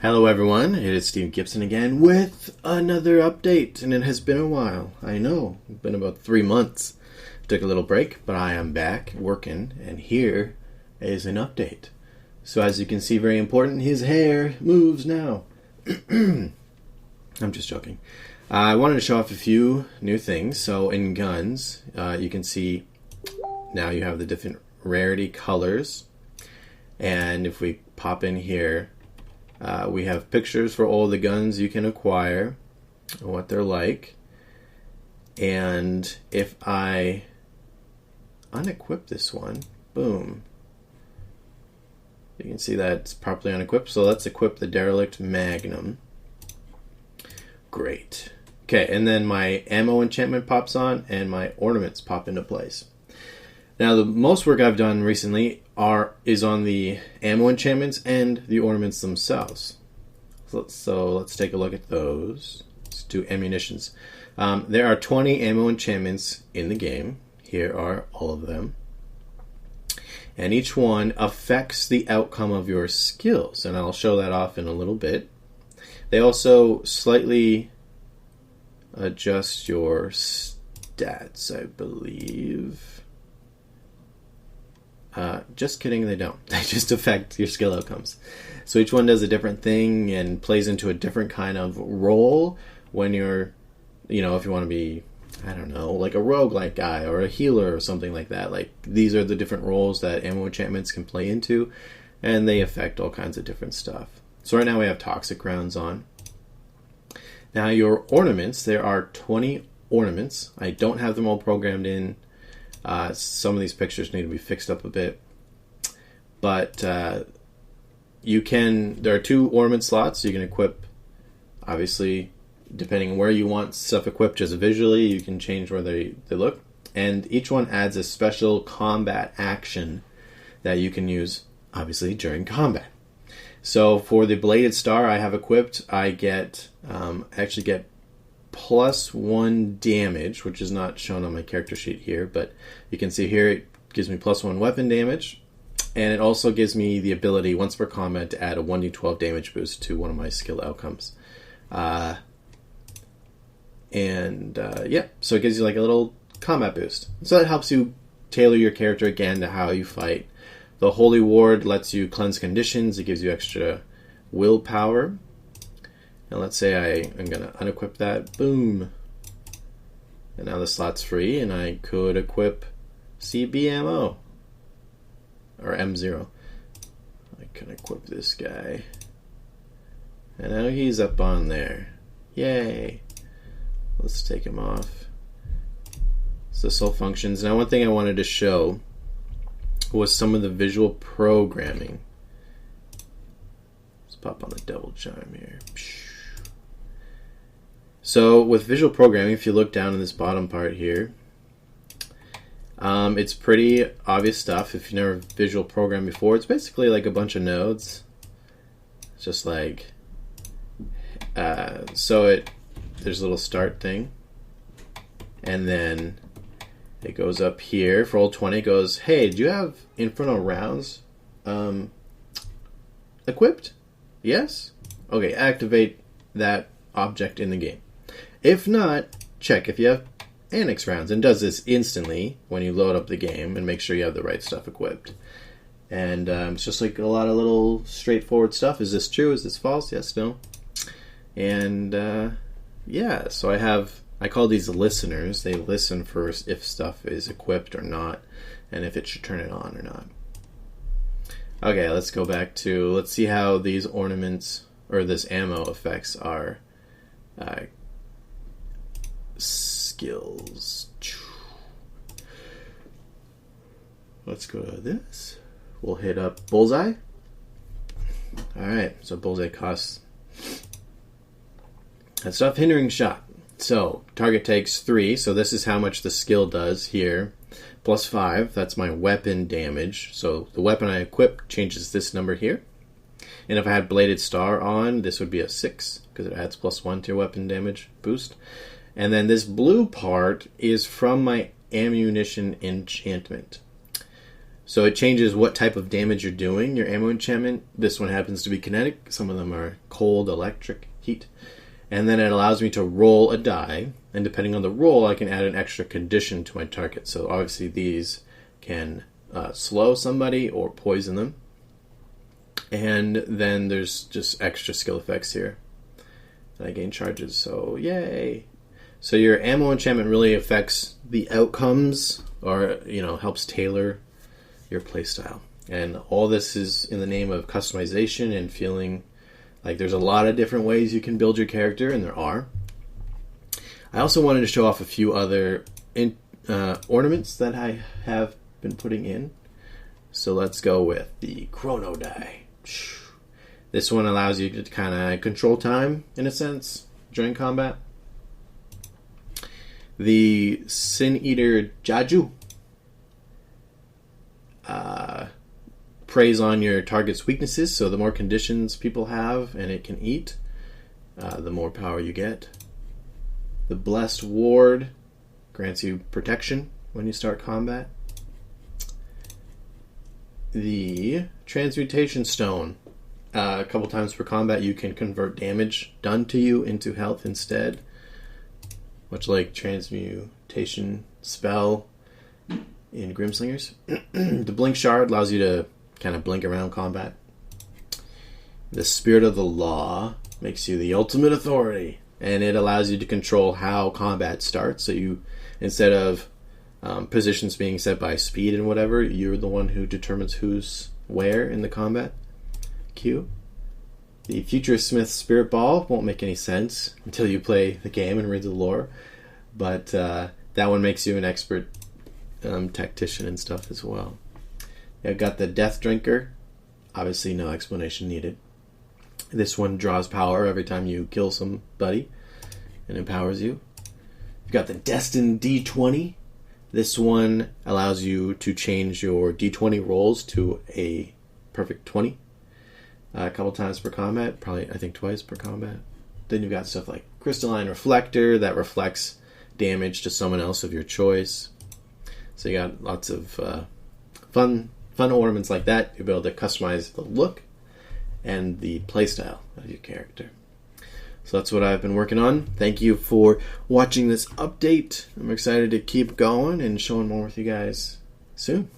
Hello everyone, it is Steve Gibson again with another update, and it has been a while. I know, it's been about 3 months. Took a little break, but I am back working, and here is an update. So as you can see, very important, his hair moves now. I'm just joking. I wanted to show off a few new things. So in guns, you can see now you have the different rarity colors, and if we pop in here, we have pictures for all the guns you can acquire and what they're like. And if I unequip this one, boom, you can see that it's properly unequipped. So let's equip the Derelict Magnum. Great. Okay, and then my ammo enchantment pops on and my ornaments pop into place. Now, the most work I've done recently is on the ammo enchantments and the ornaments themselves. So let's take a look at those. Let's do ammunitions. There are 20 ammo enchantments in the game. Here are all of them. And each one affects the outcome of your skills, and I'll show that off in a little bit. They also slightly adjust your stats, I believe. Just kidding, they don't. They just affect your skill outcomes. So each one does a different thing and plays into a different kind of role when you're, if you want to be, I don't know, like a roguelike guy or a healer or something like that. Like, these are the different roles that ammo enchantments can play into, and they affect all kinds of different stuff. So right now we have toxic rounds on. Now your ornaments, there are 20 ornaments. I don't have them all programmed in. Some of these pictures need to be fixed up a bit, but there are 2 ornament slots. You can equip, obviously, depending on where you want stuff equipped just visually, you can change where they look, and each one adds a special combat action that you can use, obviously, during combat. So for the Bladed Star I have equipped, I actually get +1 damage, which is not shown on my character sheet here, but you can see here it gives me +1 weapon damage, and it also gives me the ability once per combat to add a 1d12 damage boost to one of my skill outcomes. So it gives you like a little combat boost. So that helps you tailor your character again to how you fight. The Holy Ward lets you cleanse conditions. It gives you extra willpower. And let's say I'm going to unequip that. Boom. And now the slot's free, and I could equip CB ammo. Or M0. I can equip this guy. And now he's up on there. Yay. Let's take him off. So this all functions. Now, one thing I wanted to show was some of the visual programming. Let's pop on the double chime here. So with visual programming, if you look down in this bottom part here, it's pretty obvious stuff. If you've never visual programmed before, it's basically like a bunch of nodes. It's just like, there's a little start thing, and then it goes up here for all 20. It goes, hey, do you have Infernal Rounds equipped? Yes? Okay, activate that object in the game. If not, check if you have Annex Rounds, and does this instantly when you load up the game and make sure you have the right stuff equipped. And it's just like a lot of little straightforward stuff. Is this true? Is this false? Yes, no. And so I call these listeners. They listen for if stuff is equipped or not, and if it should turn it on or not. Okay, let's go back to, let's see how these ornaments, or this ammo affects our skills. Let's go to this. We'll hit up Bullseye. Alright, so Bullseye costs that stuff. Hindering Shot. So, target takes 3, so this is how much the skill does here. +5, that's my weapon damage. So the weapon I equip changes this number here. And if I had Bladed Star on, this would be a 6, because it adds +1 to your weapon damage boost. And then this blue part is from my ammunition enchantment. So it changes what type of damage you're doing, your ammo enchantment. This one happens to be kinetic. Some of them are cold, electric, heat. And then it allows me to roll a die. And depending on the roll, I can add an extra condition to my target. So obviously these can slow somebody or poison them. And then there's just extra skill effects here. And I gain charges, so yay! So your ammo enchantment really affects the outcomes, or helps tailor your playstyle. And all this is in the name of customization and feeling like there's a lot of different ways you can build your character, and there are. I also wanted to show off a few other ornaments that I have been putting in. So let's go with the chrono die. This one allows you to kind of control time, in a sense, during combat. The Sin Eater Jaju preys on your target's weaknesses, so the more conditions people have and it can eat, the more power you get. The Blessed Ward grants you protection when you start combat. The Transmutation Stone. A couple times per combat you can convert damage done to you into health instead. Much like Transmutation Spell in Grimslingers. The Blink Shard allows you to kind of blink around combat. The Spirit of the Law makes you the ultimate authority, and it allows you to control how combat starts. So you, instead of positions being set by speed and whatever, you're the one who determines who's where in the combat queue. The Futurist Smith Spirit Ball won't make any sense until you play the game and read the lore, but that one makes you an expert tactician and stuff as well. I've got the Death Drinker, obviously no explanation needed. This one draws power every time you kill somebody and empowers you. You've got the Destined D20. This one allows you to change your D20 rolls to a perfect 20 a couple times per combat, probably I think twice per combat. Then you've got stuff like Crystalline Reflector that reflects damage to someone else of your choice. So you got lots of fun ornaments like that. You'll be able to customize the look and the playstyle of your character. So that's what I've been working on. Thank you for watching this update. I'm excited to keep going and showing more with you guys soon.